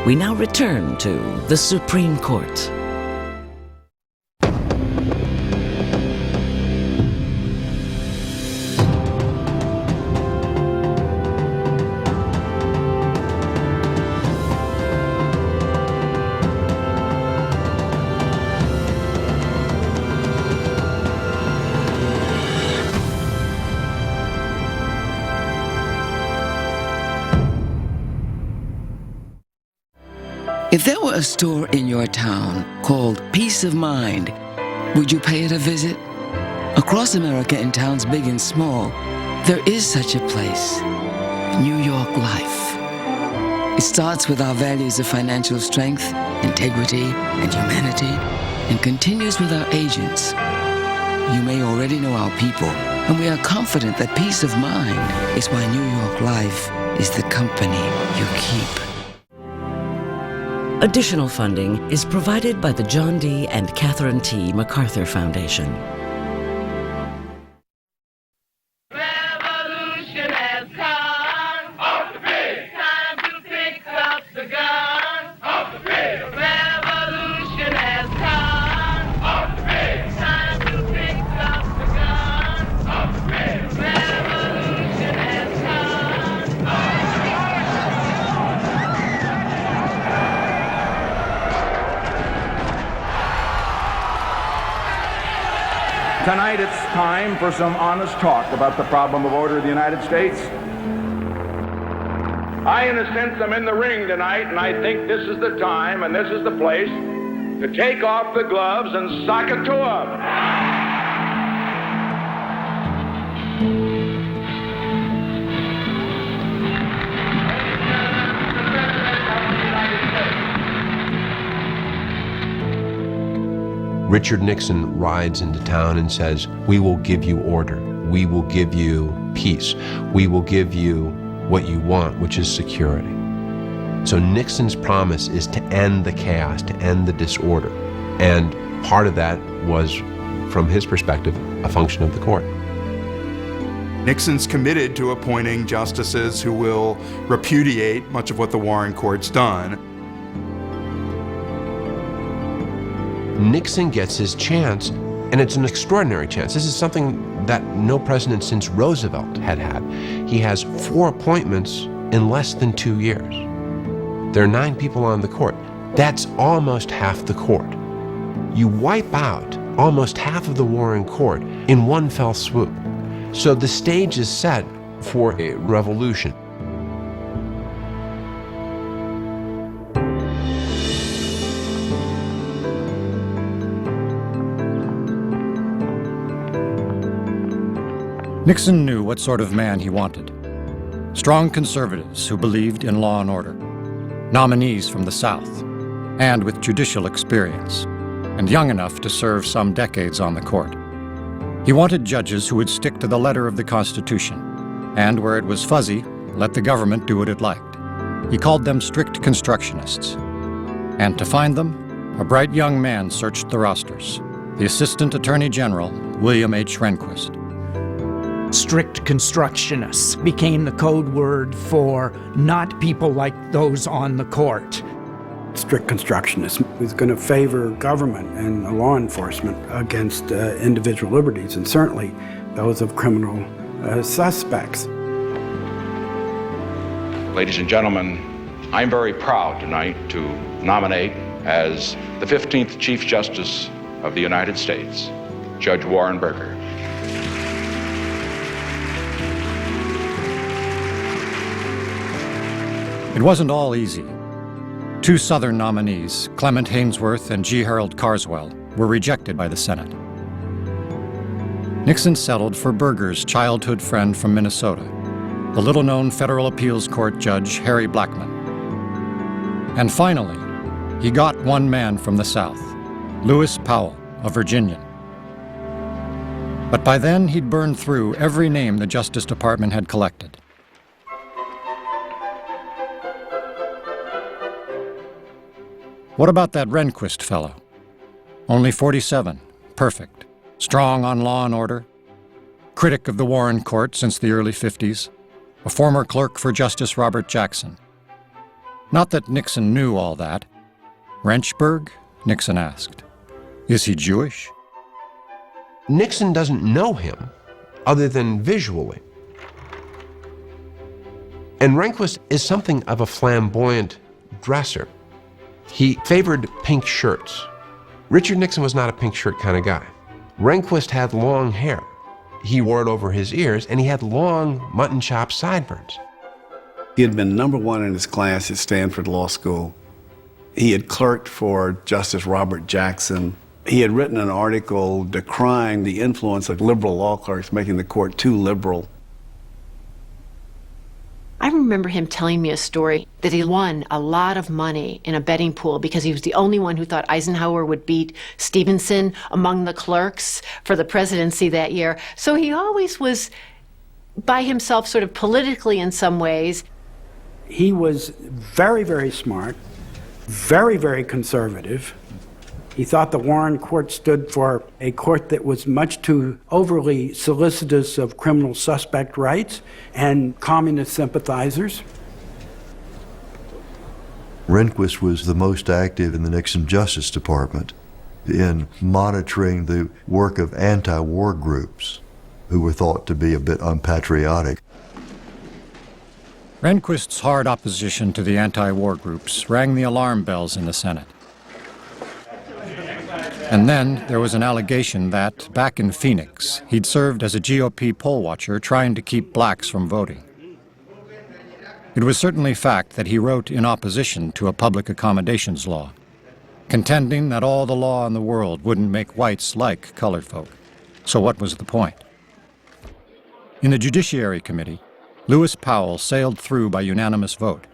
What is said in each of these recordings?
We now return to the Supreme Court. If there were a store in your town called Peace of Mind, would you pay it a visit? Across America, in towns big and small, there is such a place, New York Life. It starts with our values of financial strength, integrity, and humanity, and continues with our agents. You may already know our people, and we are confident that peace of mind is why New York Life is the company you keep. Additional funding is provided by the John D. and Catherine T. MacArthur Foundation. Revolution has come. Off the grid. Time to pick up the gun. Off the grid. Revolution has come. Off the grid. Time to pick up the gun. Off the grid. Revolution has come. Tonight it's time for some honest talk about the problem of order in the United States. I, in a sense, am in the ring tonight, and I think this is the time and this is the place to take off the gloves and sock it to 'em. Richard Nixon rides into town and says, "We will give you order. We will give you peace. We will give you what you want, which is security." So Nixon's promise is to end the chaos, to end the disorder. And part of that was, from his perspective, a function of the court. Nixon's committed to appointing justices who will repudiate much of what the Warren Court's done. Nixon gets his chance, and it's an extraordinary chance. This is something that no president since Roosevelt had had. He has 4 appointments in less than 2 years. There are 9 people on the court. That's almost half the court. You wipe out almost half of the Warren Court in one fell swoop. So the stage is set for a revolution. Nixon knew what sort of man he wanted. Strong conservatives who believed in law and order, nominees from the South, and with judicial experience, and young enough to serve some decades on the court. He wanted judges who would stick to the letter of the Constitution, and where it was fuzzy, let the government do what it liked. He called them strict constructionists. And to find them, a bright young man searched the rosters, the Assistant Attorney General, William H. Rehnquist. Strict constructionists became the code word for not people like those on the court. Strict constructionist was going to favor government and law enforcement against individual liberties, and certainly those of criminal suspects. Ladies and gentlemen, I'm very proud tonight to nominate as the 15th Chief Justice of the United States, Judge Warren Burger. It wasn't all easy. 2 Southern nominees, Clement Haynsworth and G. Harold Carswell, were rejected by the Senate. Nixon settled for Burger's childhood friend from Minnesota, the little-known federal appeals court judge Harry Blackmun. And finally, he got one man from the South, Lewis Powell, a Virginian. But by then, he'd burned through every name the Justice Department had collected. What about that Rehnquist fellow? Only 47, perfect, strong on law and order, critic of the Warren Court since the early 50s, a former clerk for Justice Robert Jackson. Not that Nixon knew all that. Wrenchberg? Nixon asked. Is he Jewish? Nixon doesn't know him other than visually. And Rehnquist is something of a flamboyant dresser. He favored pink shirts. Richard Nixon was not a pink shirt kind of guy. Rehnquist had long hair. He wore it over his ears, and he had long mutton chop sideburns. He had been #1 in his class at Stanford Law School. He had clerked for Justice Robert Jackson. He had written an article decrying the influence of liberal law clerks, making the court too liberal. I remember him telling me a story that he won a lot of money in a betting pool because he was the only one who thought Eisenhower would beat Stevenson among the clerks for the presidency that year. So he always was by himself, sort of politically in some ways. He was very, very smart, very, very conservative. He thought the Warren Court stood for a court that was much too overly solicitous of criminal suspect rights and communist sympathizers. Rehnquist was the most active in the Nixon Justice Department in monitoring the work of anti-war groups who were thought to be a bit unpatriotic. Rehnquist's hard opposition to the anti-war groups rang the alarm bells in the Senate. And then there was an allegation that, back in Phoenix, he'd served as a GOP poll watcher trying to keep blacks from voting. It was certainly fact that he wrote in opposition to a public accommodations law, contending that all the law in the world wouldn't make whites like colored folk. So what was the point? In the Judiciary Committee, Lewis Powell sailed through by unanimous vote.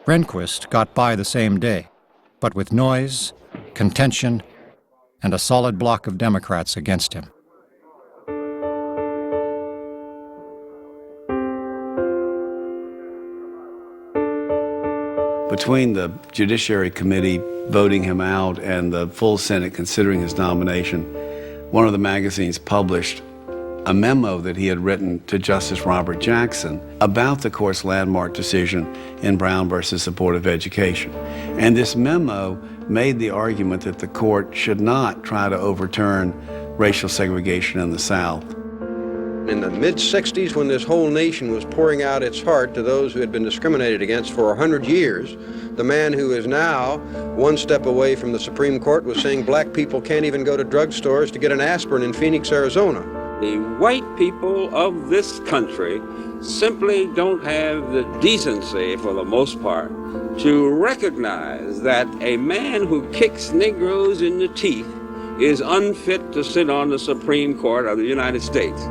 Rehnquist got by the same day, but with noise, contention, and a solid block of Democrats against him. Between the Judiciary Committee voting him out and the full Senate considering his nomination, one of the magazines published a memo that he had written to Justice Robert Jackson about the court's landmark decision in Brown versus the Board of Education. And this memo made the argument that the court should not try to overturn racial segregation in the South. In the mid-'60s, when this whole nation was pouring out its heart to those who had been discriminated against for 100 years, the man who is now one step away from the Supreme Court was saying black people can't even go to drugstores to get an aspirin in Phoenix, Arizona. The white people of this country simply don't have the decency, for the most part, to recognize that a man who kicks Negroes in the teeth is unfit to sit on the Supreme Court of the United States.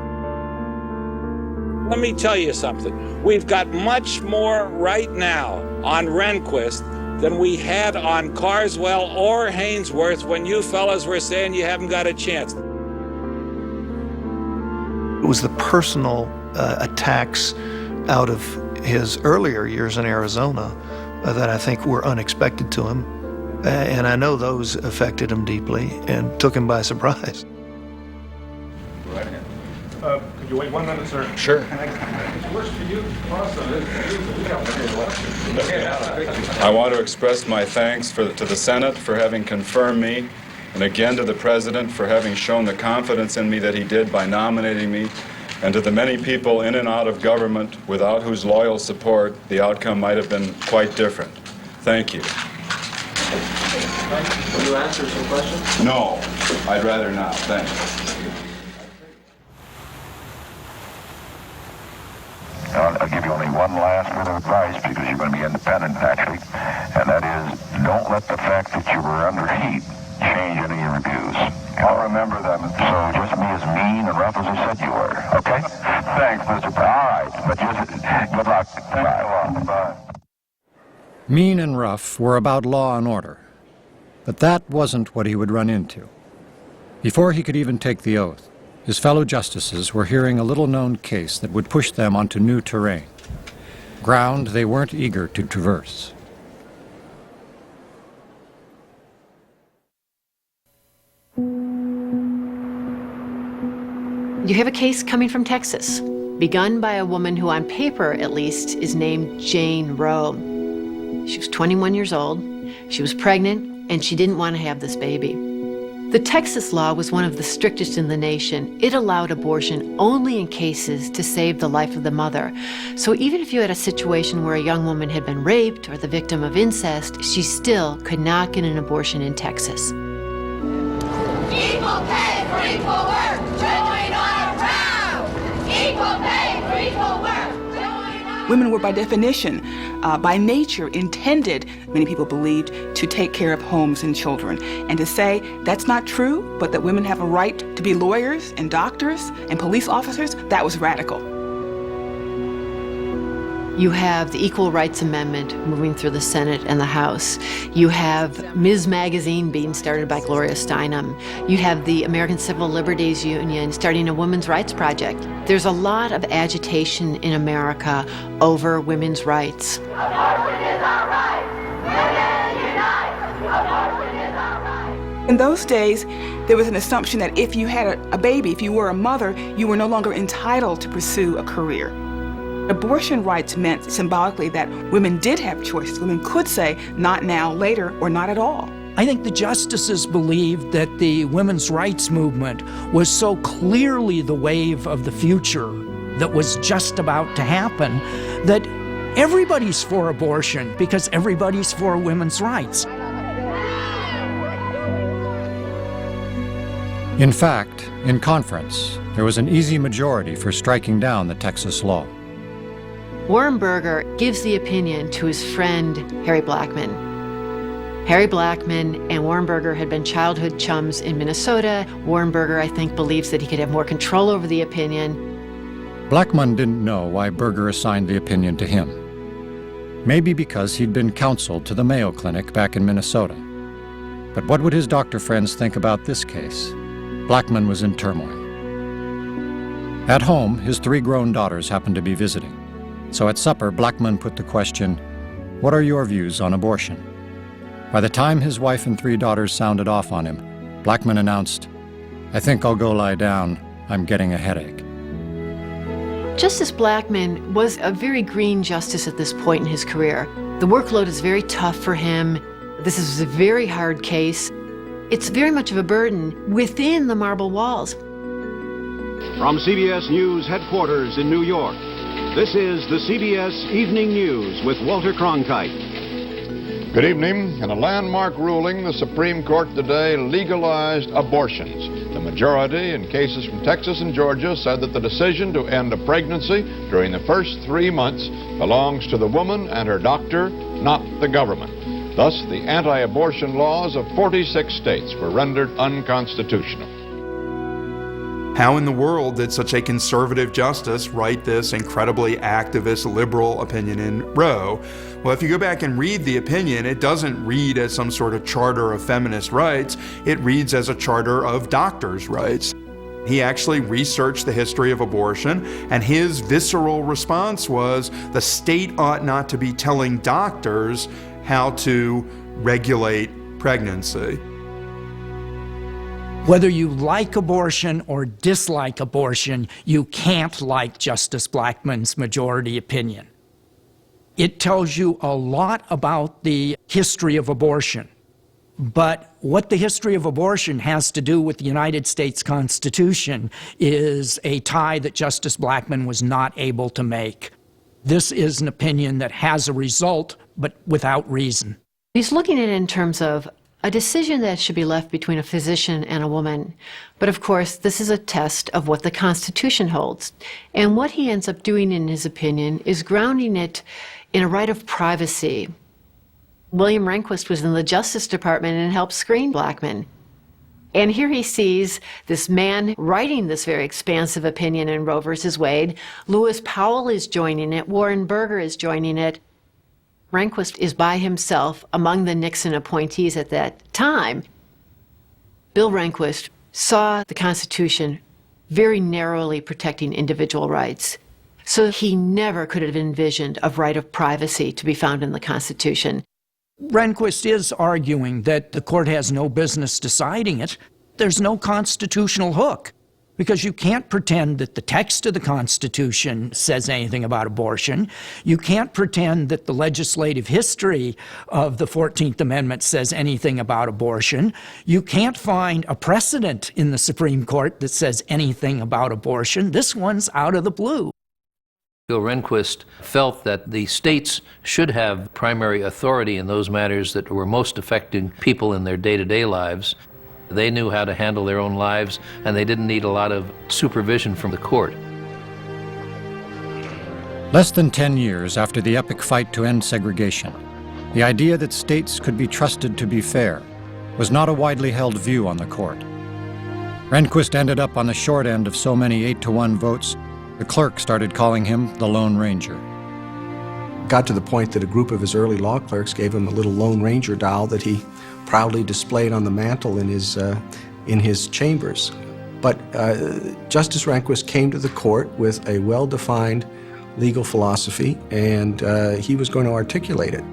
Let me tell you something. We've got much more right now on Rehnquist than we had on Carswell or Hainsworth when you fellas were saying you haven't got a chance. It was the personal attacks out of his earlier years in Arizona that I think were unexpected to him. And I know those affected him deeply and took him by surprise. Right. Could you wait 1 minute, sir? Sure. It works for you. I want to express my thanks to the Senate for having confirmed me, and again to the President for having shown the confidence in me that he did by nominating me, and to the many people in and out of government without whose loyal support the outcome might have been quite different. Thank you. Will you answer some questions? No, I'd rather not. Thanks. I'll give you only one last bit of advice because you're going to be independent, Patrick, and that is don't let the fact that you were under heat change any of your views. I'll remember them. So just be as mean and rough as I said you were, okay? Thanks, Mr. President. All right, but just good luck. Thanks a lot. Bye. Mean and rough were about law and order, but that wasn't what he would run into. Before he could even take the oath, his fellow justices were hearing a little-known case that would push them onto new terrain, ground they weren't eager to traverse. You have a case coming from Texas, begun by a woman who on paper, at least, is named Jane Roe. She was 21 years old. She was pregnant, and she didn't want to have this baby. The Texas law was one of the strictest in the nation. It allowed abortion only in cases to save the life of the mother. So even if you had a situation where a young woman had been raped or the victim of incest, she still could not get an abortion in Texas. Equal pay for equal work. Join our crowd. Equal pay for equal work. Women were by definition, by nature, intended, many people believed, to take care of homes and children. And to say that's not true, but that women have a right to be lawyers and doctors and police officers, that was radical. You have the Equal Rights Amendment moving through the Senate and the House. You have Ms. Magazine being started by Gloria Steinem. You have the American Civil Liberties Union starting a women's rights project. There's a lot of agitation in America over women's rights. Abortion is our right. Women unite. Abortion is our right. In those days, there was an assumption that if you had a baby, if you were a mother, you were no longer entitled to pursue a career. Abortion rights meant symbolically that women did have choices. Women could say, not now, later, or not at all. I think the justices believed that the women's rights movement was so clearly the wave of the future that was just about to happen that everybody's for abortion because everybody's for women's rights. In fact, in conference, there was an easy majority for striking down the Texas law. Warren Burger gives the opinion to his friend, Harry Blackmun. Harry Blackmun and Warren Burger had been childhood chums in Minnesota. Warren Burger, I think, believes that he could have more control over the opinion. Blackmun didn't know why Burger assigned the opinion to him. Maybe because he'd been counseled to the Mayo Clinic back in Minnesota. But what would his doctor friends think about this case? Blackmun was in turmoil. At home, his 3 grown daughters happened to be visiting. So at supper, Blackmun put the question, "What are your views on abortion?" By the time his wife and 3 daughters sounded off on him, Blackmun announced, "I think I'll go lie down. I'm getting a headache." Justice Blackmun was a very green justice at this point in his career. The workload is very tough for him. This is a very hard case. It's very much of a burden within the marble walls. From CBS News headquarters in New York, this is the CBS Evening News with Walter Cronkite. Good evening. In a landmark ruling, the Supreme Court today legalized abortions. The majority in cases from Texas and Georgia said that the decision to end a pregnancy during the first 3 months belongs to the woman and her doctor, not the government. Thus, the anti-abortion laws of 46 states were rendered unconstitutional. How in the world did such a conservative justice write this incredibly activist liberal opinion in Roe? Well, if you go back and read the opinion, it doesn't read as some sort of charter of feminist rights. It reads as a charter of doctors' rights. He actually researched the history of abortion, and his visceral response was the state ought not to be telling doctors how to regulate pregnancy. Whether you like abortion or dislike abortion, you can't like Justice Blackmun's majority opinion. It tells you a lot about the history of abortion. But what the history of abortion has to do with the United States Constitution is a tie that Justice Blackmun was not able to make. This is an opinion that has a result, but without reason. He's looking at it in terms of a decision that should be left between a physician and a woman. But of course, this is a test of what the Constitution holds. And what he ends up doing, in his opinion, is grounding it in a right of privacy. William Rehnquist was in the Justice Department and helped screen Blackmun. And here he sees this man writing this very expansive opinion in Roe versus Wade. Lewis Powell is joining it. Warren Burger is joining it. Rehnquist is by himself among the Nixon appointees at that time. Bill Rehnquist saw the Constitution very narrowly protecting individual rights. So he never could have envisioned a right of privacy to be found in the Constitution. Rehnquist is arguing that the court has no business deciding it. There's no constitutional hook. Because you can't pretend that the text of the Constitution says anything about abortion. You can't pretend that the legislative history of the 14th Amendment says anything about abortion. You can't find a precedent in the Supreme Court that says anything about abortion. This one's out of the blue. Bill Rehnquist felt that the states should have primary authority in those matters that were most affecting people in their day-to-day lives. They knew how to handle their own lives, and they didn't need a lot of supervision from the court. Less than 10 years after the epic fight to end segregation, the idea that states could be trusted to be fair was not a widely held view on the court. Rehnquist ended up on the short end of so many 8-to-1 votes, the clerk started calling him the Lone Ranger. Got to the point that a group of his early law clerks gave him a little Lone Ranger doll that he proudly displayed on the mantle in his chambers. But Justice Rehnquist came to the court with a well-defined legal philosophy, and he was going to articulate it.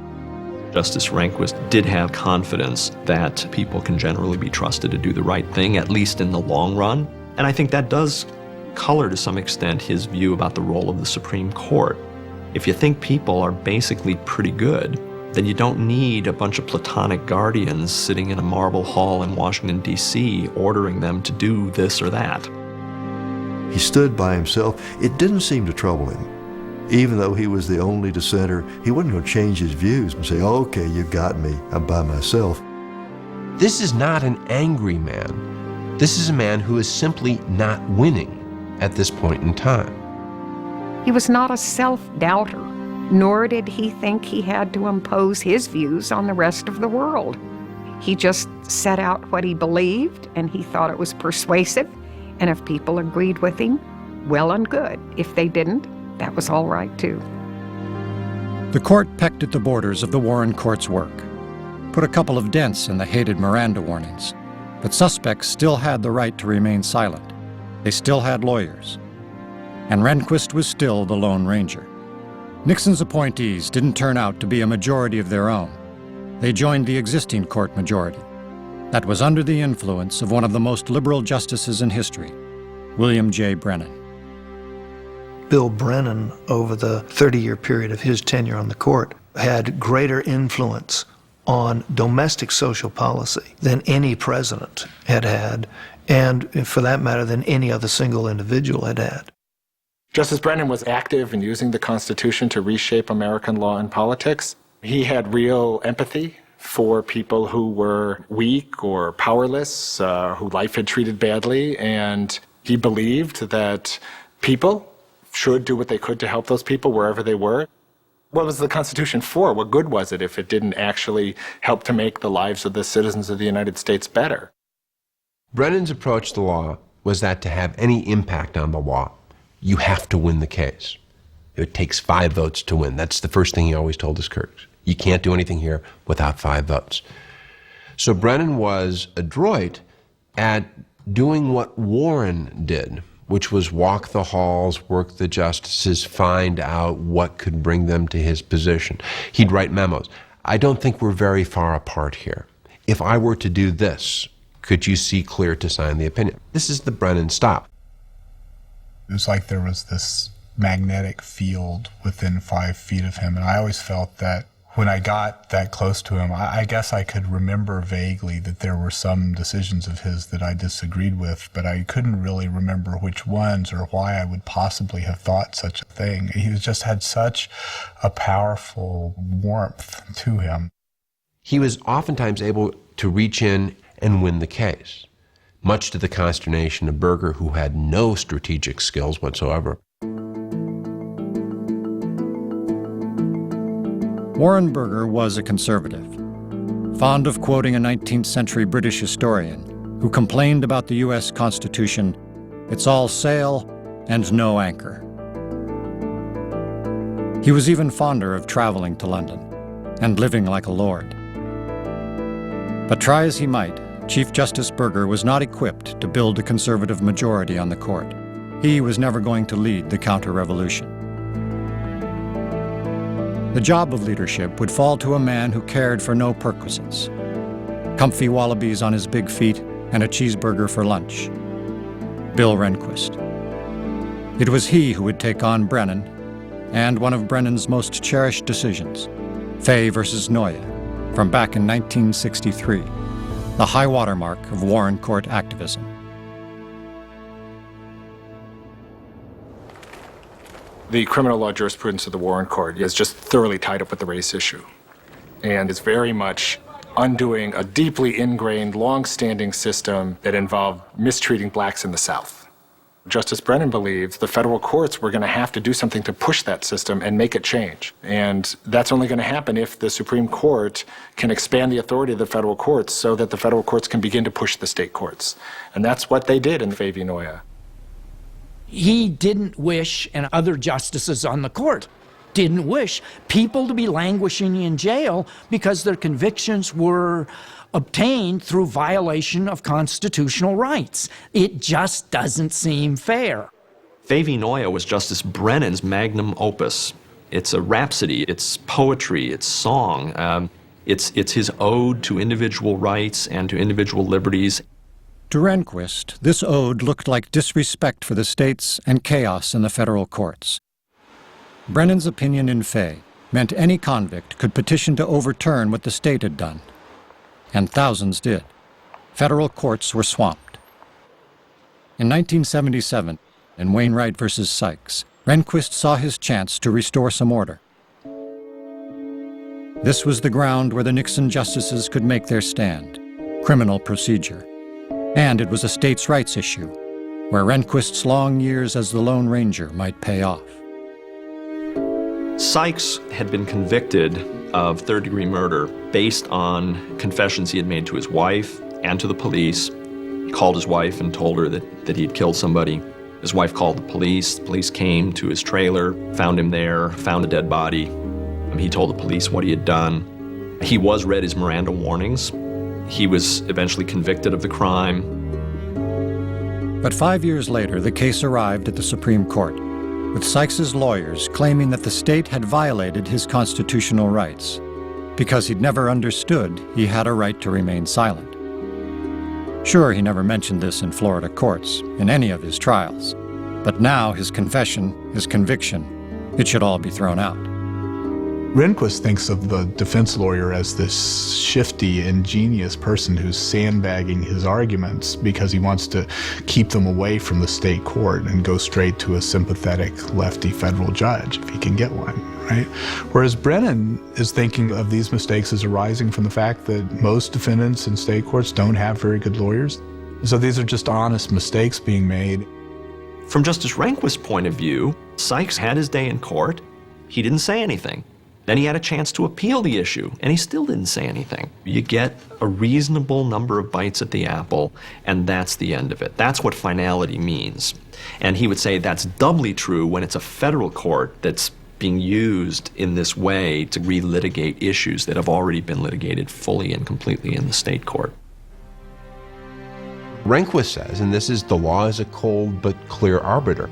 Justice Rehnquist did have confidence that people can generally be trusted to do the right thing, at least in the long run. And I think that does color to some extent his view about the role of the Supreme Court. If you think people are basically pretty good, then you don't need a bunch of platonic guardians sitting in a marble hall in Washington, D.C., ordering them to do this or that. He stood by himself. It didn't seem to trouble him. Even though he was the only dissenter, he wasn't going to change his views and say, okay, you got me, I'm by myself. This is not an angry man. This is a man who is simply not winning at this point in time. He was not a self-doubter, nor did he think he had to impose his views on the rest of the world. He just set out what he believed, and he thought it was persuasive, and if people agreed with him, well and good. If they didn't, that was all right too. The court pecked at the borders of the Warren Court's work, put a couple of dents in the hated Miranda warnings, but suspects still had the right to remain silent. They still had lawyers. And Rehnquist was still the Lone Ranger. Nixon's appointees didn't turn out to be a majority of their own. They joined the existing court majority. That was under the influence of one of the most liberal justices in history, William J. Brennan. Bill Brennan, over the 30-year period of his tenure on the court, had greater influence on domestic social policy than any president had had, and for that matter, than any other single individual had had. Justice Brennan was active in using the Constitution to reshape American law and politics. He had real empathy for people who were weak or powerless, who life had treated badly, and he believed that people should do what they could to help those people wherever they were. What was the Constitution for? What good was it if it didn't actually help to make the lives of the citizens of the United States better? Brennan's approach to the law was that to have any impact on the law, you have to win the case. It takes 5 votes to win. That's the first thing he always told his clerks. You can't do anything here without 5 votes. So Brennan was adroit at doing what Warren did, which was walk the halls, work the justices, find out what could bring them to his position. He'd write memos. I don't think we're very far apart here. If I were to do this, could you see clear to sign the opinion? This is the Brennan style. It was like there was this magnetic field within 5 feet of him, and I always felt that when I got that close to him, I guess I could remember vaguely that there were some decisions of his that I disagreed with, but I couldn't really remember which ones or why I would possibly have thought such a thing. He just had such a powerful warmth to him. He was oftentimes able to reach in and win the case, much to the consternation of Burger, who had no strategic skills whatsoever. Warren Burger was a conservative, fond of quoting a 19th century British historian who complained about the U.S. Constitution, "It's all sail and no anchor." He was even fonder of traveling to London and living like a lord. But try as he might, Chief Justice Burger was not equipped to build a conservative majority on the court. He was never going to lead the counter-revolution. The job of leadership would fall to a man who cared for no perquisites, comfy wallabies on his big feet and a cheeseburger for lunch. Bill Rehnquist. It was he who would take on Brennan and one of Brennan's most cherished decisions, Fay versus Noya, from back in 1963, the high watermark of Warren Court activism. The criminal law jurisprudence of the Warren Court is just thoroughly tied up with the race issue, and is very much undoing a deeply ingrained, long-standing system that involved mistreating blacks in the South. Justice Brennan believes the federal courts were going to have to do something to push that system and make it change. And that's only going to happen if the Supreme Court can expand the authority of the federal courts so that the federal courts can begin to push the state courts. And that's what they did in Fay v. Noya. He didn't wish, and other justices on the court didn't wish, people to be languishing in jail because their convictions were obtained through violation of constitutional rights. It just doesn't seem fair. Fay v. Noya was Justice Brennan's magnum opus. It's a rhapsody, it's poetry, it's song. It's his ode to individual rights and to individual liberties. To Rehnquist, this ode looked like disrespect for the states and chaos in the federal courts. Brennan's opinion in Fay meant any convict could petition to overturn what the state had done. And thousands did. Federal courts were swamped. In 1977, in Wainwright versus Sykes, Rehnquist saw his chance to restore some order. This was the ground where the Nixon justices could make their stand, criminal procedure. And it was a states' rights issue, where Rehnquist's long years as the Lone Ranger might pay off. Sykes had been convicted of third-degree murder based on confessions he had made to his wife and to the police. He called his wife and told her that he'd killed somebody. His wife called the police. The police came to his trailer, found him there, found a dead body. He told the police what he had done. He was read his Miranda warnings. He was eventually convicted of the crime. But 5 years later, the case arrived at the Supreme Court, with Sykes's lawyers claiming that the state had violated his constitutional rights because he'd never understood he had a right to remain silent. Sure, he never mentioned this in Florida courts, in any of his trials, but now his confession, his conviction, it should all be thrown out. Rehnquist thinks of the defense lawyer as this shifty, ingenious person who's sandbagging his arguments because he wants to keep them away from the state court and go straight to a sympathetic lefty federal judge if he can get one, right? Whereas Brennan is thinking of these mistakes as arising from the fact that most defendants in state courts don't have very good lawyers. So these are just honest mistakes being made. From Justice Rehnquist's point of view, Sykes had his day in court. He didn't say anything. Then he had a chance to appeal the issue, and he still didn't say anything. You get a reasonable number of bites at the apple, and that's the end of it. That's what finality means. And he would say that's doubly true when it's a federal court that's being used in this way to relitigate issues that have already been litigated fully and completely in the state court. Rehnquist says, and this is, the law is a cold but clear arbiter.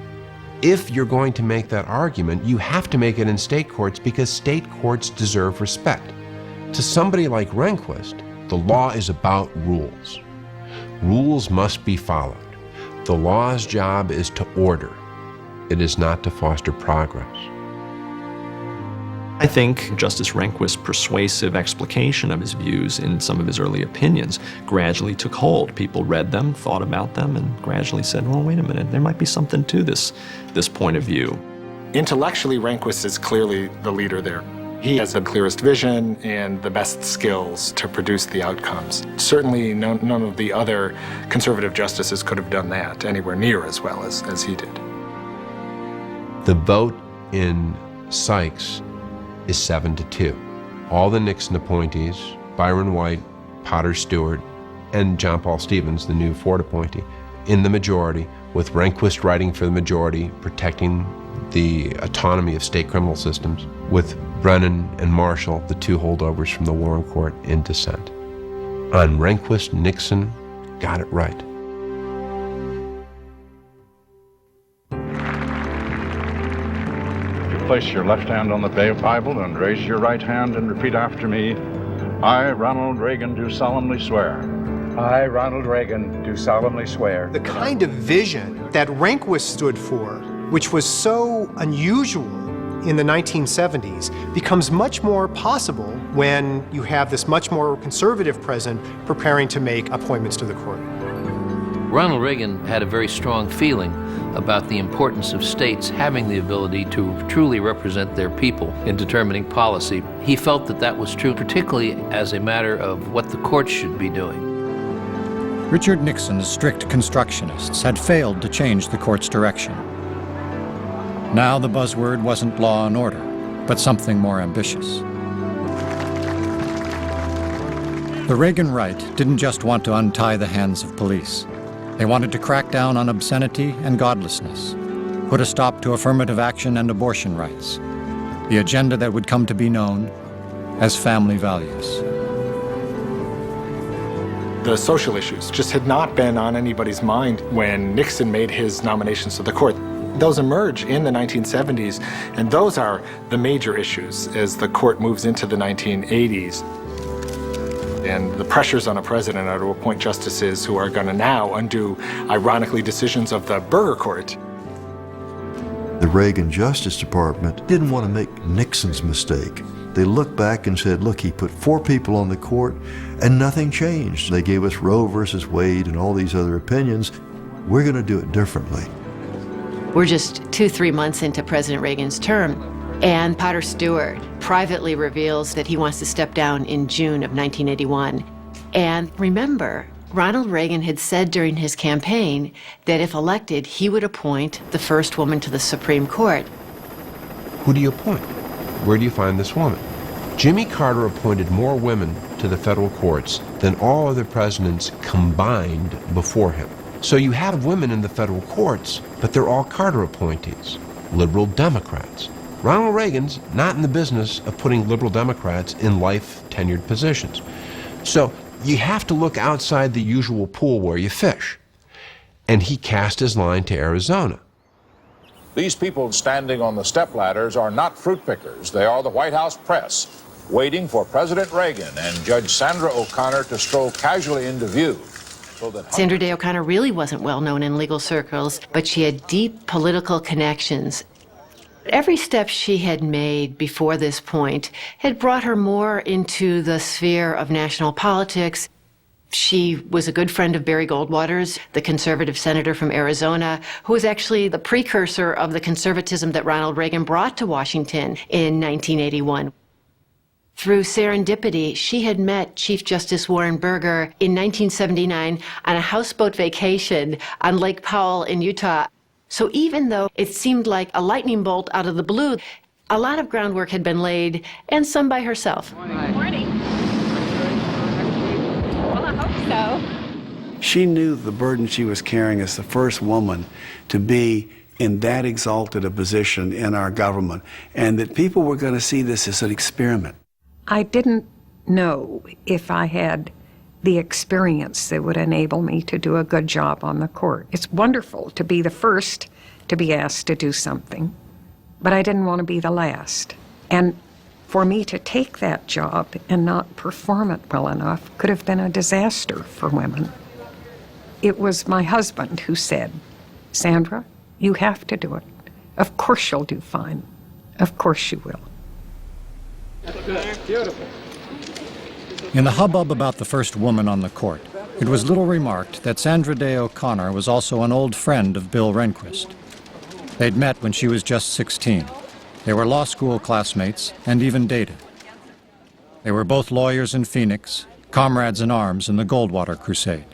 If you're going to make that argument, you have to make it in state courts because state courts deserve respect. To somebody like Rehnquist, the law is about rules. Rules must be followed. The law's job is to order. It is not to foster progress. I think Justice Rehnquist's persuasive explication of his views in some of his early opinions gradually took hold. People read them, thought about them, and gradually said, well, wait a minute, there might be something to this point of view. Intellectually, Rehnquist is clearly the leader there. He has the clearest vision and the best skills to produce the outcomes. Certainly none of the other conservative justices could have done that anywhere near as well as he did. The vote in Sykes is 7-2. All the Nixon appointees, Byron White, Potter Stewart, and John Paul Stevens, the new Ford appointee, in the majority, with Rehnquist writing for the majority, protecting the autonomy of state criminal systems, with Brennan and Marshall, the two holdovers from the Warren Court, in dissent. On Rehnquist, Nixon got it right. Place your left hand on the Bible and raise your right hand and repeat after me. I, Ronald Reagan, do solemnly swear I, Ronald Reagan, do solemnly swear. The kind of vision that Rehnquist stood for, which was so unusual in the 1970s, becomes much more possible when you have this much more conservative president preparing to make appointments to the court. Ronald Reagan had a very strong feeling about the importance of states having the ability to truly represent their people in determining policy. He felt that that was true, particularly as a matter of what the courts should be doing. Richard Nixon's strict constructionists had failed to change the court's direction. Now the buzzword wasn't law and order, but something more ambitious. The Reagan right didn't just want to untie the hands of police. They wanted to crack down on obscenity and godlessness, put a stop to affirmative action and abortion rights, the agenda that would come to be known as family values. The social issues just had not been on anybody's mind when Nixon made his nominations to the court. Those emerge in the 1970s, and those are the major issues as the court moves into the 1980s. And the pressures on a president are to appoint justices who are going to now undo, ironically, decisions of the Burger Court. The Reagan Justice Department didn't want to make Nixon's mistake. They looked back and said, look, he put 4 people on the court and nothing changed. They gave us Roe versus Wade and all these other opinions. We're going to do it differently. We're just 2-3 months into President Reagan's term, and Potter Stewart privately reveals that he wants to step down in June of 1981. And remember, Ronald Reagan had said during his campaign that if elected, he would appoint the first woman to the Supreme Court. Who do you appoint? Where do you find this woman? Jimmy Carter appointed more women to the federal courts than all other presidents combined before him. So you have women in the federal courts, but they're all Carter appointees, liberal Democrats. Ronald Reagan's not in the business of putting liberal Democrats in life-tenured positions. So you have to look outside the usual pool where you fish. And he cast his line to Arizona. These people standing on the stepladders are not fruit pickers. They are the White House press, waiting for President Reagan and Judge Sandra O'Connor to stroll casually into view. Sandra Day O'Connor really wasn't well known in legal circles, but she had deep political connections. Every step she had made before this point had brought her more into the sphere of national politics. She was a good friend of Barry Goldwater's, the conservative senator from Arizona, who was actually the precursor of the conservatism that Ronald Reagan brought to Washington in 1981. Through serendipity, she had met Chief Justice Warren Burger in 1979 on a houseboat vacation on Lake Powell in Utah. So even though it seemed like a lightning bolt out of the blue, a lot of groundwork had been laid, and some by herself. Good morning. Well, I hope so. She knew the burden she was carrying as the first woman to be in that exalted a position in our government, and that people were going to see this as an experiment. I didn't know if I had the experience that would enable me to do a good job on the court. It's wonderful to be the first to be asked to do something, but I didn't want to be the last. And for me to take that job and not perform it well enough could have been a disaster for women. It was my husband who said, Sandra, you have to do it. Of course you'll do fine. Of course you will. Beautiful. In the hubbub about the first woman on the court, it was little remarked that Sandra Day O'Connor was also an old friend of Bill Rehnquist. They'd met when she was just 16. They were law school classmates and even dated. They were both lawyers in Phoenix, comrades in arms in the Goldwater Crusade.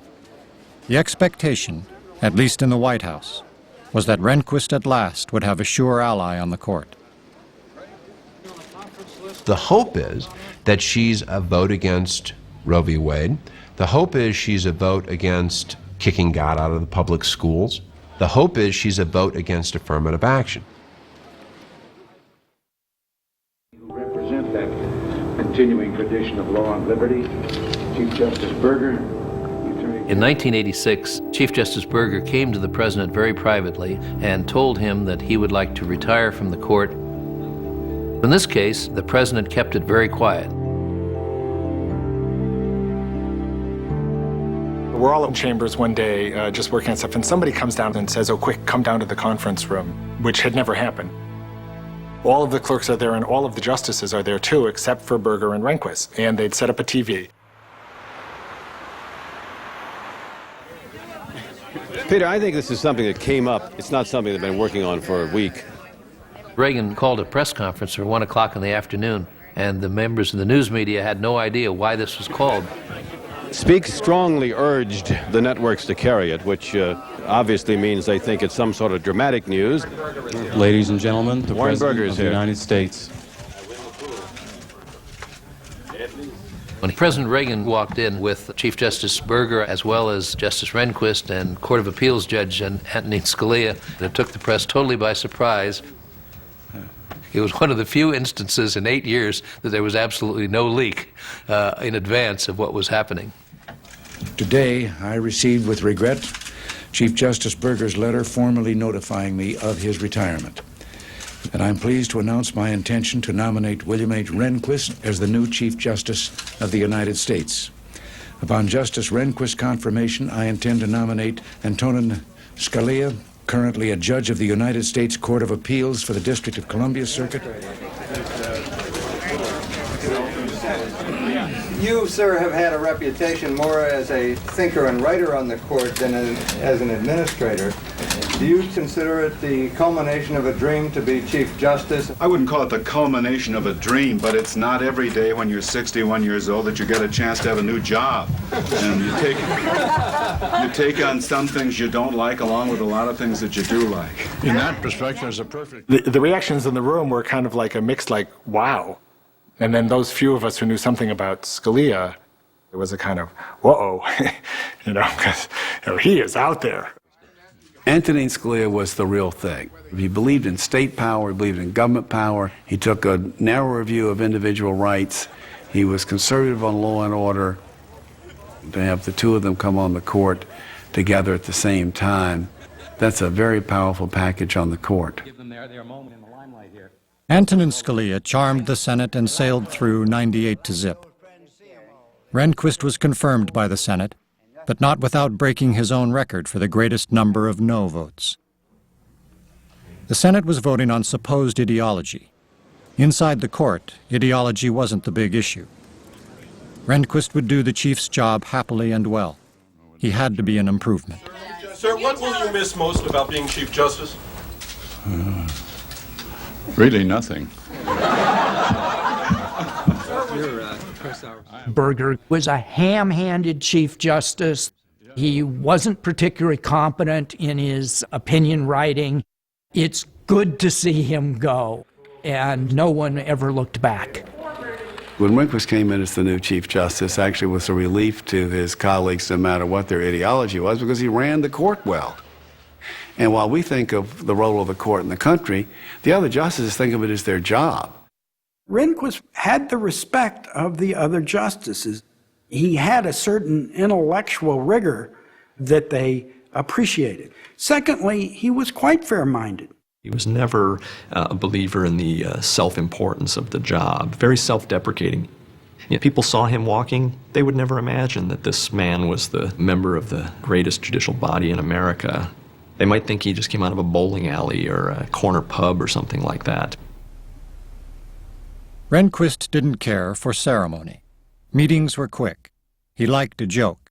The expectation, at least in the White House, was that Rehnquist at last would have a sure ally on the court. The hope is that she's a vote against Roe v. Wade. The hope is she's a vote against kicking God out of the public schools. The hope is she's a vote against affirmative action. Who represent that continuing tradition of law and liberty, Chief Justice Burger. In 1986, Chief Justice Burger came to the president very privately and told him that he would like to retire from the court. In this case, the president kept it very quiet. We're all in chambers one day just working on stuff, and somebody comes down and says, "Oh, quick, come down to the conference room," which had never happened. All of the clerks are there, and all of the justices are there too, except for Berger and Rehnquist, and they'd set up a TV. Peter, I think this is something that came up. It's not something they've been working on for a week. Reagan called a press conference at 1 o'clock in the afternoon, and the members of the news media had no idea why this was called. Speak strongly urged the networks to carry it, which obviously means they think it's some sort of dramatic news. Ladies and gentlemen, the Warren President Berger of is the here. United States. When President Reagan walked in with Chief Justice Berger as well as Justice Rehnquist and Court of Appeals Judge Antonin Scalia, it took the press totally by surprise. It was one of the few instances in 8 years that there was absolutely no leak in advance of what was happening. Today, I received with regret Chief Justice Berger's letter formally notifying me of his retirement. And I'm pleased to announce my intention to nominate William H. Rehnquist as the new Chief Justice of the United States. Upon Justice Rehnquist's confirmation, I intend to nominate Antonin Scalia, currently a judge of the United States Court of Appeals for the District of Columbia Circuit. You, sir, have had a reputation more as a thinker and writer on the court than as an administrator. Do you consider it the culmination of a dream to be Chief Justice? I wouldn't call it the culmination of a dream, but it's not every day when you're 61 years old that you get a chance to have a new job. And you take on some things you don't like along with a lot of things that you do like. In that perspective, it's a perfect... The reactions in the room were kind of like a mix, like, wow. And then those few of us who knew something about Scalia, it was a kind of, whoa, because he is out there. Antonin Scalia was the real thing. He believed in state power, he believed in government power. He took a narrower view of individual rights. He was conservative on law and order. To have the two of them come on the court together at the same time, that's a very powerful package on the court. Antonin Scalia charmed the Senate and sailed through 98 to zip. Rehnquist was confirmed by the Senate, but not without breaking his own record for the greatest number of no votes. The Senate was voting on supposed ideology. Inside the court, ideology wasn't the big issue. Rehnquist would do the chief's job happily and well. He had to be an improvement. Sir, what will you miss most about being Chief Justice? Really nothing. Berger was a ham-handed Chief Justice. He wasn't particularly competent in his opinion writing. It's good to see him go, and no one ever looked back. When Rehnquist came in as the new Chief Justice, actually was a relief to his colleagues, no matter what their ideology was, because he ran the court well. And while we think of the role of the court in the country, the other justices think of it as their job. Rehnquist had the respect of the other justices. He had a certain intellectual rigor that they appreciated. Secondly, he was quite fair-minded. He was never a believer in the self-importance of the job, very self-deprecating. Yet people saw him walking, they would never imagine that this man was the member of the greatest judicial body in America. They might think he just came out of a bowling alley or a corner pub or something like that. Rehnquist didn't care for ceremony. Meetings were quick. He liked a joke.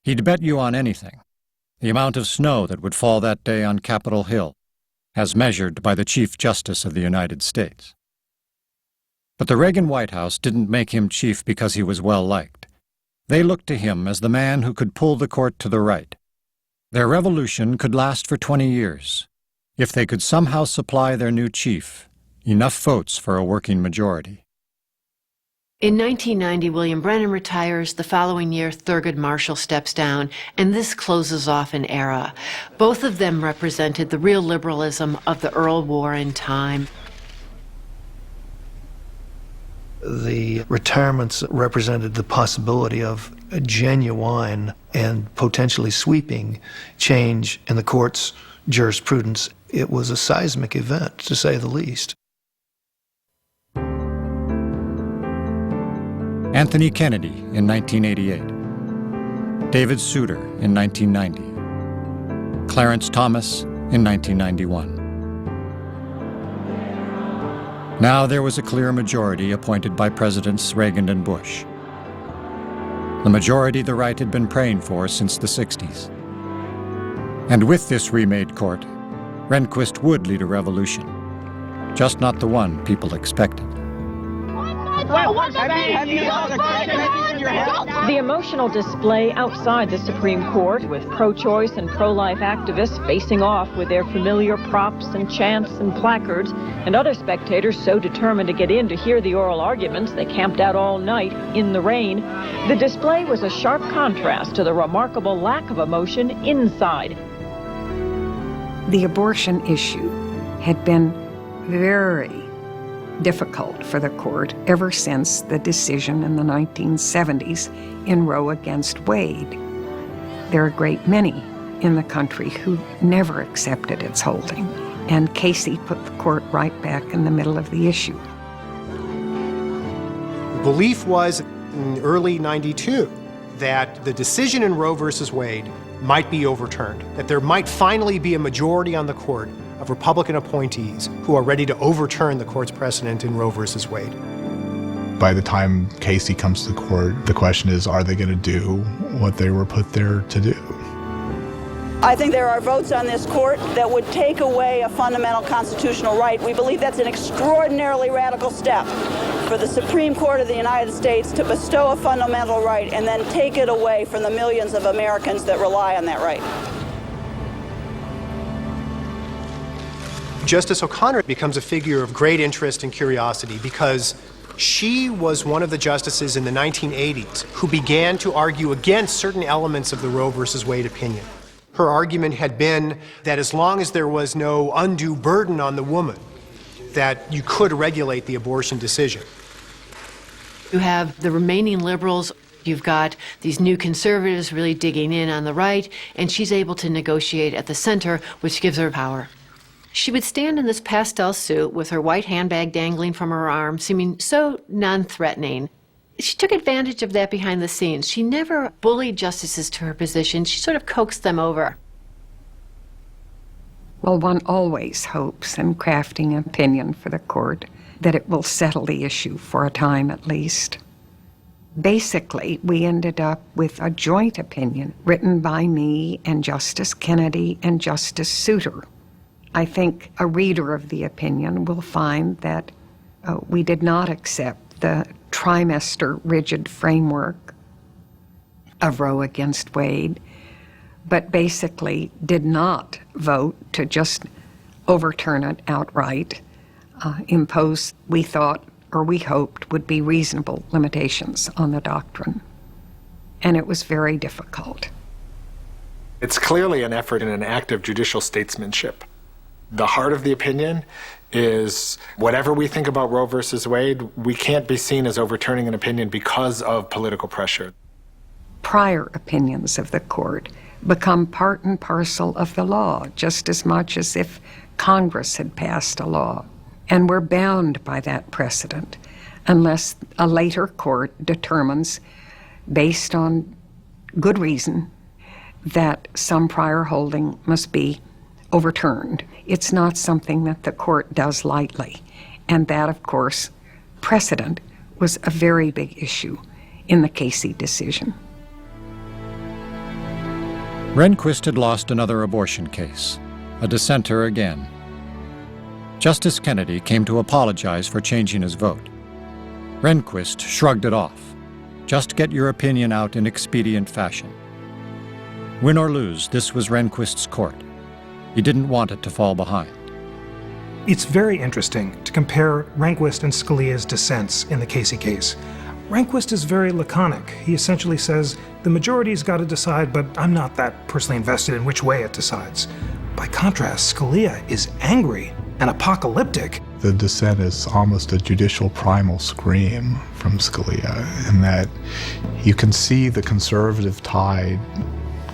He'd bet you on anything. The amount of snow that would fall that day on Capitol Hill, as measured by the Chief Justice of the United States. But the Reagan White House didn't make him chief because he was well-liked. They looked to him as the man who could pull the court to the right. Their revolution could last for 20 years, if they could somehow supply their new chief enough votes for a working majority. In 1990, William Brennan retires. The following year, Thurgood Marshall steps down, and this closes off an era. Both of them represented the real liberalism of the Earl Warren time. The retirements represented the possibility of a genuine and potentially sweeping change in the court's jurisprudence. It was a seismic event, to say the least. Anthony Kennedy in 1988. David Souter in 1990, Clarence Thomas in 1991. Now there was a clear majority appointed by Presidents Reagan and Bush. The majority the right had been praying for since the 60s. And with this remade court, Rehnquist would lead a revolution, just not the one people expected. The emotional display outside the Supreme Court, with pro-choice and pro-life activists facing off with their familiar props and chants and placards, and other spectators so determined to get in to hear the oral arguments they camped out all night in the rain. The display was a sharp contrast to the remarkable lack of emotion inside. The abortion issue had been very difficult for the court ever since the decision in the 1970s in Roe against Wade. There are a great many in the country who never accepted its holding, and Casey put the court right back in the middle of the issue. The belief was in early '92 that the decision in Roe versus Wade might be overturned, that there might finally be a majority on the court of Republican appointees who are ready to overturn the court's precedent in Roe versus Wade. By the time Casey comes to court, the question is, are they going to do what they were put there to do? I think there are votes on this court that would take away a fundamental constitutional right. We believe that's an extraordinarily radical step for the Supreme Court of the United States to bestow a fundamental right and then take it away from the millions of Americans that rely on that right. Justice O'Connor becomes a figure of great interest and curiosity because she was one of the justices in the 1980s who began to argue against certain elements of the Roe versus Wade opinion. Her argument had been that as long as there was no undue burden on the woman, that you could regulate the abortion decision. You have the remaining liberals. You've got these new conservatives really digging in on the right, and she's able to negotiate at the center, which gives her power. She would stand in this pastel suit with her white handbag dangling from her arm, seeming so non-threatening. She took advantage of that behind the scenes. She never bullied justices to her position. She sort of coaxed them over. Well, one always hopes in crafting an opinion for the court that it will settle the issue for a time at least. Basically, we ended up with a joint opinion written by me and Justice Kennedy and Justice Souter. I think a reader of the opinion will find that we did not accept the trimester rigid framework of Roe against Wade, but basically did not vote to just overturn it outright, impose, we thought, or we hoped, would be reasonable limitations on the doctrine. And it was very difficult. It's clearly an effort in an act of judicial statesmanship. The heart of the opinion is whatever we think about Roe versus Wade, we can't be seen as overturning an opinion because of political pressure. Prior opinions of the court become part and parcel of the law, just as much as if Congress had passed a law. And we're bound by that precedent unless a later court determines, based on good reason, that some prior holding must be overturned. It's not something that the court does lightly. And that, of course, precedent was a very big issue in the Casey decision. Rehnquist had lost another abortion case, a dissenter again. Justice Kennedy came to apologize for changing his vote. Rehnquist shrugged it off. Just get your opinion out in expedient fashion. Win or lose, this was Rehnquist's court. He didn't want it to fall behind. It's very interesting to compare Rehnquist and Scalia's dissents in the Casey case. Rehnquist is very laconic. He essentially says, the majority's got to decide, but I'm not that personally invested in which way it decides. By contrast, Scalia is angry and apocalyptic. The dissent is almost a judicial primal scream from Scalia in that you can see the conservative tide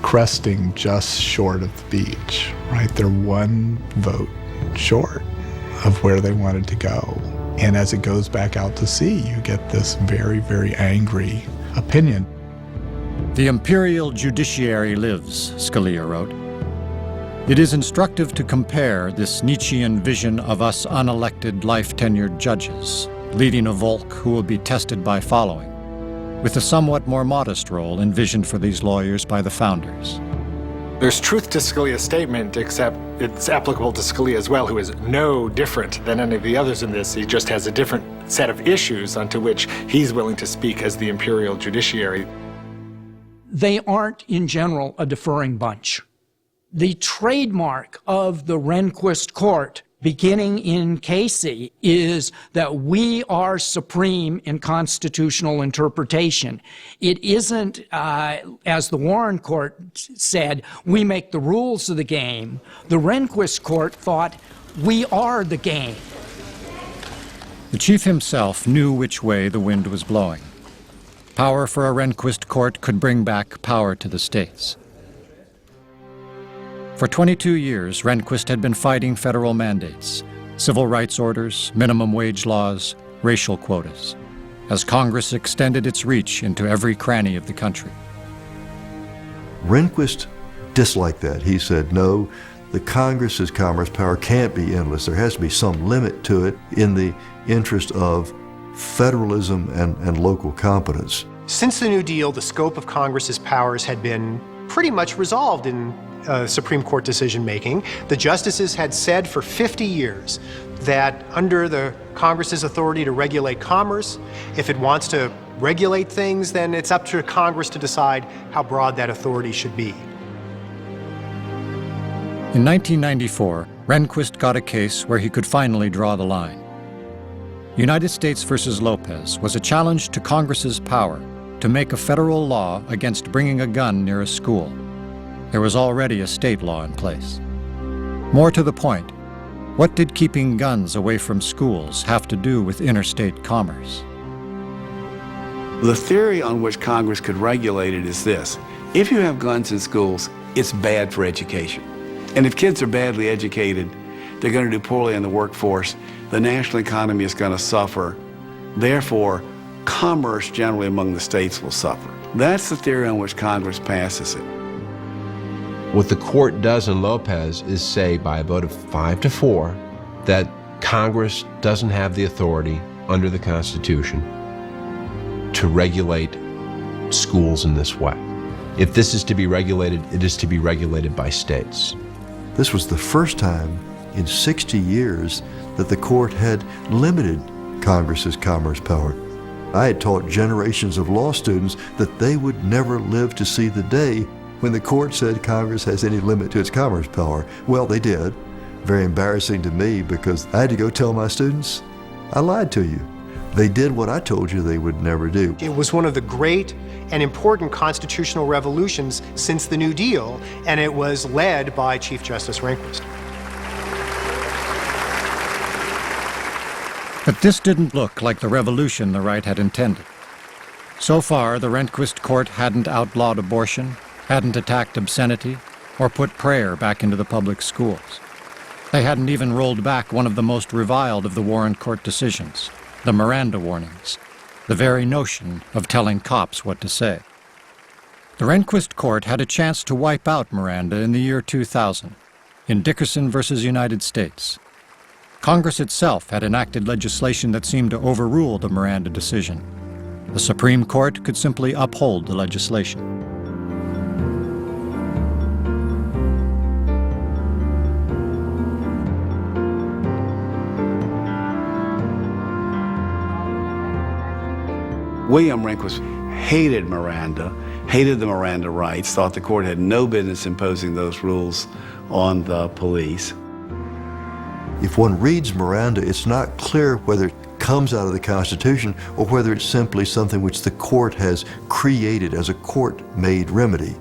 cresting just short of the beach, right? They're one vote short of where they wanted to go. And as it goes back out to sea, you get this very, very angry opinion. The imperial judiciary lives, Scalia wrote. It is instructive to compare this Nietzschean vision of us unelected, life-tenured judges, leading a Volk who will be tested by following, with a somewhat more modest role envisioned for these lawyers by the founders. There's truth to Scalia's statement, except it's applicable to Scalia as well, who is no different than any of the others in this. He just has a different set of issues onto which he's willing to speak as the imperial judiciary. They aren't, in general, a deferring bunch. The trademark of the Rehnquist court, beginning in Casey, is that we are supreme in constitutional interpretation. It isn't, as the Warren court said, we make the rules of the game. The Rehnquist court thought, we are the game. The chief himself knew which way the wind was blowing. Power for a Rehnquist court could bring back power to the states. For 22 years, Rehnquist had been fighting federal mandates, civil rights orders, minimum wage laws, racial quotas, as Congress extended its reach into every cranny of the country. Rehnquist disliked that. He said, no, the Congress's commerce power can't be endless. There has to be some limit to it in the interest of federalism and local competence. Since the New Deal, the scope of Congress's powers had been pretty much resolved in Supreme Court decision-making. The justices had said for 50 years that under the Congress's authority to regulate commerce, if it wants to regulate things, then it's up to Congress to decide how broad that authority should be. In 1994, Rehnquist got a case where he could finally draw the line. United States versus Lopez was a challenge to Congress's power to make a federal law against bringing a gun near a school. There was already a state law in place. More to the point, what did keeping guns away from schools have to do with interstate commerce? The theory on which Congress could regulate it is this. If you have guns in schools, it's bad for education. And if kids are badly educated, they're going to do poorly in the workforce. The national economy is going to suffer. Therefore, commerce generally among the states will suffer. That's the theory on which Congress passes it. What the court does in Lopez is say by a vote of 5-4 that Congress doesn't have the authority under the Constitution to regulate schools in this way. If this is to be regulated, it is to be regulated by states. This was the first time in 60 years that the court had limited Congress's commerce power. I had taught generations of law students that they would never live to see the day when the court said Congress has any limit to its commerce power. Well, they did. Very embarrassing to me because I had to go tell my students, I lied to you. They did what I told you they would never do. It was one of the great and important constitutional revolutions since the New Deal, and it was led by Chief Justice Rehnquist. But this didn't look like the revolution the right had intended. So far, the Rehnquist court hadn't outlawed abortion, hadn't attacked obscenity, or put prayer back into the public schools. They hadn't even rolled back one of the most reviled of the Warren Court decisions, the Miranda warnings, the very notion of telling cops what to say. The Rehnquist court had a chance to wipe out Miranda in the year 2000, in Dickerson versus United States. Congress itself had enacted legislation that seemed to overrule the Miranda decision. The Supreme Court could simply uphold the legislation. William Rehnquist hated Miranda, hated the Miranda rights, thought the court had no business imposing those rules on the police. If one reads Miranda, it's not clear whether it comes out of the Constitution or whether it's simply something which the court has created as a court-made remedy.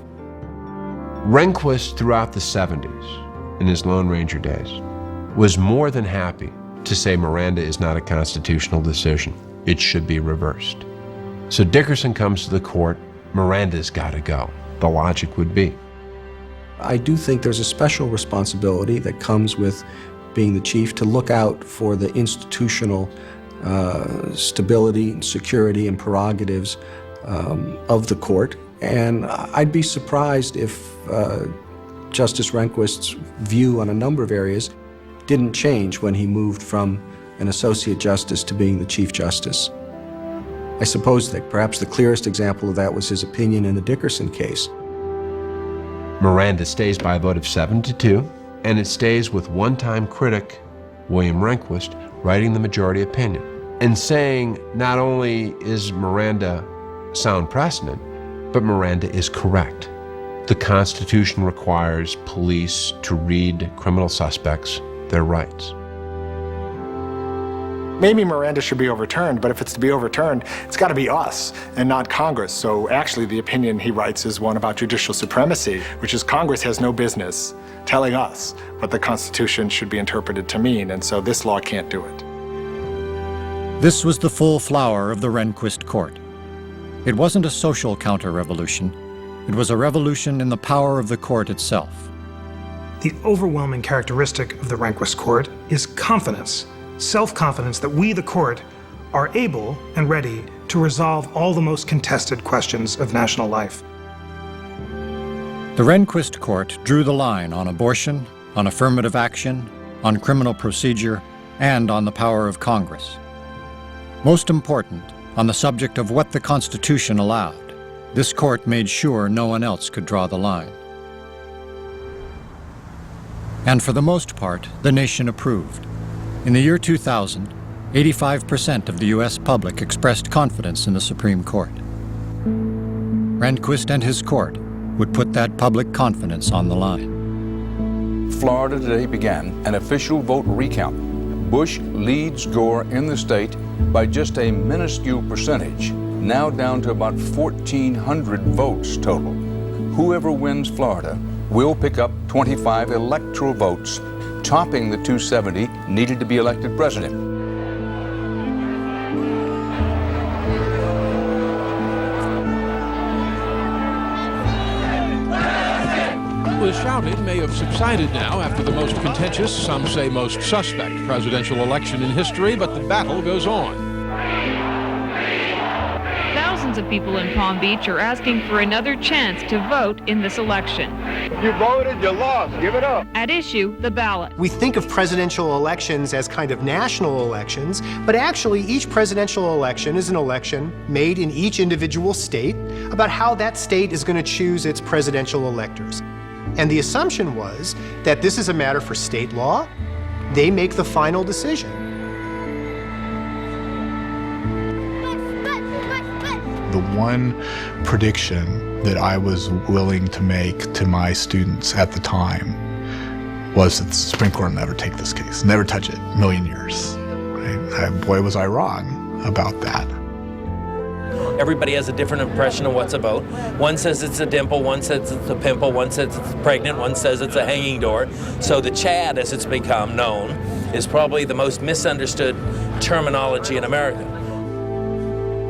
Rehnquist, throughout the 70s, in his Lone Ranger days, was more than happy to say Miranda is not a constitutional decision. It should be reversed. So Dickerson comes to the court, Miranda's got to go. The logic would be. I do think there's a special responsibility that comes with being the chief to look out for the institutional stability and security and prerogatives of the court And I'd be surprised if Justice Rehnquist's view on a number of areas didn't change when he moved from an associate justice to being the Chief Justice. I suppose that perhaps the clearest example of that was his opinion in the Dickerson case. Miranda stays by a vote of 7-2, and it stays with one-time critic William Rehnquist writing the majority opinion and saying not only is Miranda sound precedent, but Miranda is correct. The Constitution requires police to read criminal suspects their rights. Maybe Miranda should be overturned, but if it's to be overturned, it's got to be us and not Congress. So actually the opinion he writes is one about judicial supremacy, which is Congress has no business telling us what the Constitution should be interpreted to mean, and so this law can't do it. This was the full flower of the Rehnquist court. It wasn't a social counter-revolution. It was a revolution in the power of the court itself. The overwhelming characteristic of the Rehnquist court is confidence. Self-confidence that we, the court, are able and ready to resolve all the most contested questions of national life. The Rehnquist court drew the line on abortion, on affirmative action, on criminal procedure, and on the power of Congress. Most important, on the subject of what the Constitution allowed, this court made sure no one else could draw the line. And for the most part, the nation approved. In the year 2000, 85% of the U.S. public expressed confidence in the Supreme Court. Rehnquist and his court would put that public confidence on the line. Florida today began an official vote recount. Bush leads Gore in the state by just a minuscule percentage, now down to about 1,400 votes total. Whoever wins Florida will pick up 25 electoral votes, topping the 270 needed to be elected president. The shouting may have subsided now after the most contentious, some say most suspect, presidential election in history, but the battle goes on. Thousands of people in Palm Beach are asking for another chance to vote in this election. You voted, you lost. Give it up. At issue, the ballot. We think of presidential elections as kind of national elections, but actually each presidential election is an election made in each individual state about how that state is going to choose its presidential electors. And the assumption was that this is a matter for state law. They make the final decision. The one prediction that I was willing to make to my students at the time was that the Supreme Court would never take this case, never touch it, a million years. Right? Boy, was I wrong about that. Everybody has a different impression of what's about. One says it's a dimple, one says it's a pimple, one says it's pregnant, one says it's a hanging door. So the Chad, as it's become known, is probably the most misunderstood terminology in America.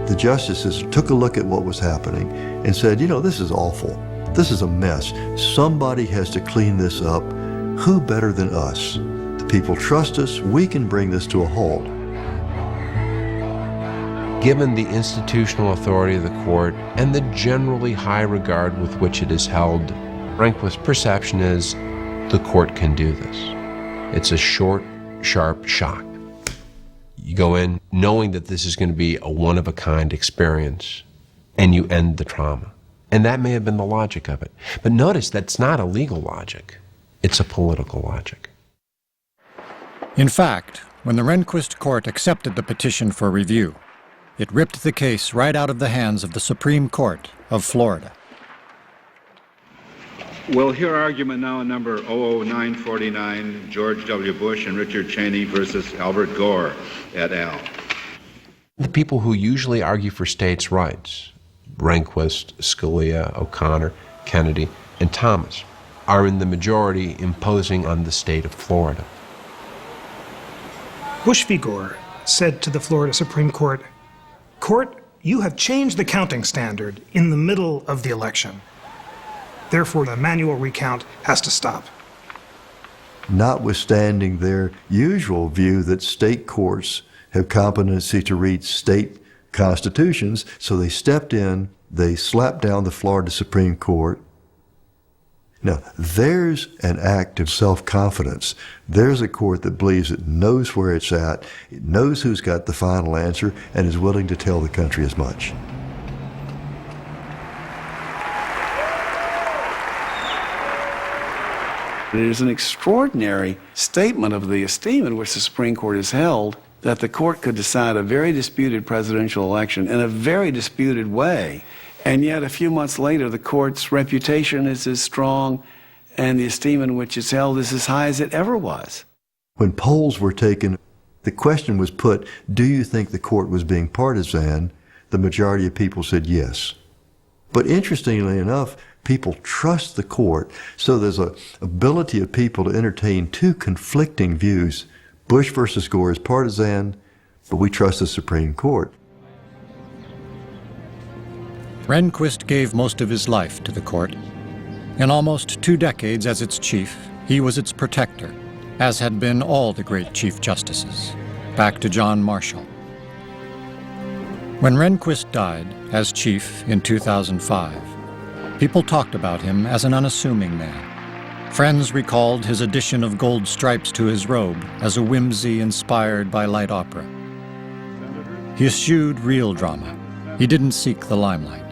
The justices took a look at what was happening and said, you know, this is awful. This is a mess. Somebody has to clean this up. Who better than us? The people trust us. We can bring this to a halt. Given the institutional authority of the court and the generally high regard with which it is held, Rehnquist's perception is the court can do this. It's a short, sharp shock. You go in knowing that this is going to be a one-of-a-kind experience, and you end the trauma. And that may have been the logic of it. But notice that's not a legal logic. It's a political logic. In fact, when the Rehnquist court accepted the petition for review, it ripped the case right out of the hands of the Supreme Court of Florida. We'll hear argument now in number 00949, George W. Bush and Richard Cheney versus Albert Gore et al. The people who usually argue for states' rights, Rehnquist, Scalia, O'Connor, Kennedy, and Thomas, are in the majority imposing on the state of Florida. Bush v. Gore said to the Florida Supreme Court, "Court, you have changed the counting standard in the middle of the election. Therefore, the manual recount has to stop." Notwithstanding their usual view that state courts have competency to read state constitutions, so they stepped in They slapped down the Florida Supreme Court. Now, there's an act of self-confidence. There's a court that believes it knows where it's at, it knows who's got the final answer, and is willing to tell the country as much. It is an extraordinary statement of the esteem in which the Supreme Court is held, that the court could decide a very disputed presidential election in a very disputed way. And yet, a few months later, the court's reputation is as strong and the esteem in which it's held is as high as it ever was. When polls were taken, the question was put, do you think the court was being partisan? The majority of people said yes. But interestingly enough, people trust the court, so there's an ability of people to entertain two conflicting views. Bush versus Gore is partisan, but we trust the Supreme Court. Rehnquist gave most of his life to the court. In almost 2 decades as its chief, he was its protector, as had been all the great Chief Justices, back to John Marshall. When Rehnquist died as chief in 2005, people talked about him as an unassuming man. Friends recalled his addition of gold stripes to his robe as a whimsy inspired by light opera. He eschewed real drama. He didn't seek the limelight.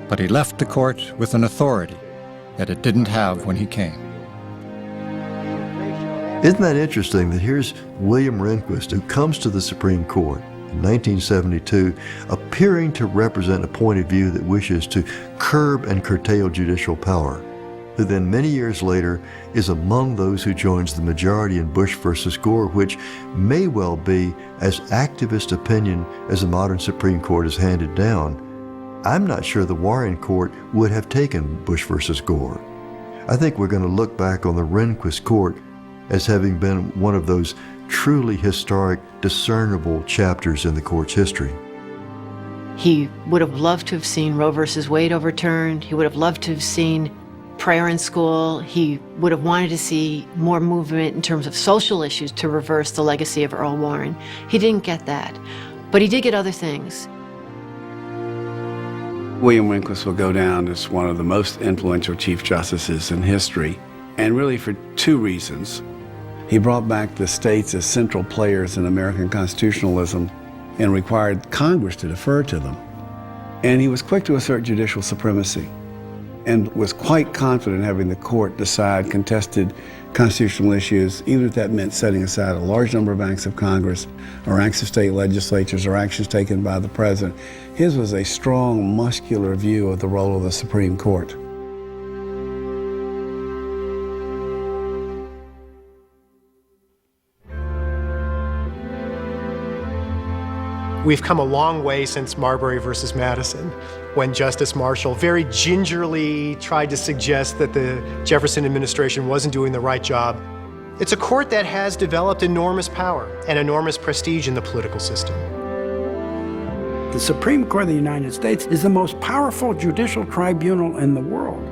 But he left the court with an authority that it didn't have when he came. Isn't that interesting that here's William Rehnquist, who comes to the Supreme Court in 1972, appearing to represent a point of view that wishes to curb and curtail judicial power, who then many years later is among those who joins the majority in Bush versus Gore, which may well be as activist opinion as the modern Supreme Court has handed down. I'm not sure the Warren Court would have taken Bush versus Gore. I think we're going to look back on the Rehnquist Court as having been one of those truly historic, discernible chapters in the court's history. He would have loved to have seen Roe versus Wade overturned. He would have loved to have seen prayer in school. He would have wanted to see more movement in terms of social issues to reverse the legacy of Earl Warren. He didn't get that, but he did get other things. William Rehnquist will go down as one of the most influential Chief Justices in history, and really for 2 reasons. He brought back the states as central players in American constitutionalism and required Congress to defer to them. And he was quick to assert judicial supremacy and was quite confident in having the court decide contested constitutional issues, even if that meant setting aside a large number of acts of Congress or acts of state legislatures or actions taken by the president. His was a strong, muscular view of the role of the Supreme Court. We've come a long way since Marbury versus Madison, when Justice Marshall very gingerly tried to suggest that the Jefferson administration wasn't doing the right job. It's a court that has developed enormous power and enormous prestige in the political system. The Supreme Court of the United States is the most powerful judicial tribunal in the world.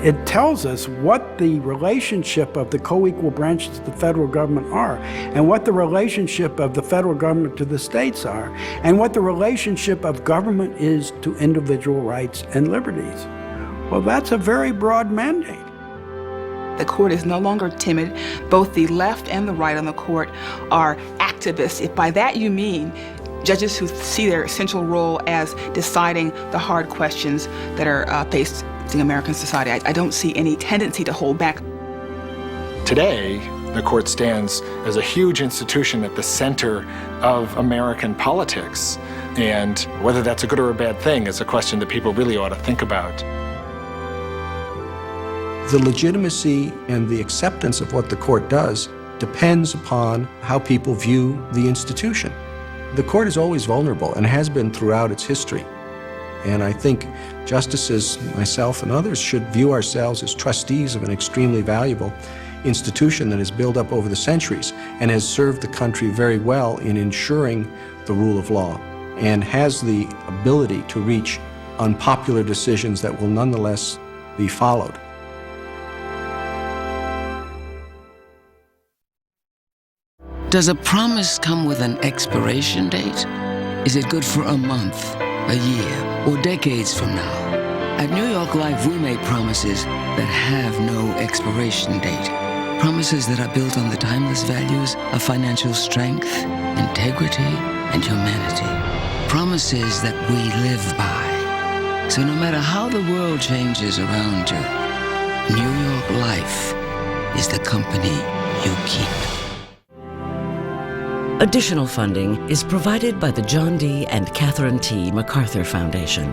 It tells us what the relationship of the co-equal branches of the federal government are, and what the relationship of the federal government to the states are, and what the relationship of government is to individual rights and liberties. Well, that's a very broad mandate. The court is no longer timid. Both the left and the right on the court are activists. If by that you mean judges who see their essential role as deciding the hard questions that are faced in American society, I don't see any tendency to hold back. Today, the court stands as a huge institution at the center of American politics. And whether that's a good or a bad thing is a question that people really ought to think about. The legitimacy and the acceptance of what the court does depends upon how people view the institution. The court is always vulnerable and has been throughout its history. And I think justices, myself and others, should view ourselves as trustees of an extremely valuable institution that has built up over the centuries and has served the country very well in ensuring the rule of law and has the ability to reach unpopular decisions that will nonetheless be followed. Does a promise come with an expiration date? Is it good for a month, a year, or decades from now. At New York Life, we make promises that have no expiration date. Promises that are built on the timeless values of financial strength, integrity, and humanity. Promises that we live by. So no matter how the world changes around you, New York Life is the company you keep. Additional funding is provided by the John D. and Catherine T. MacArthur Foundation.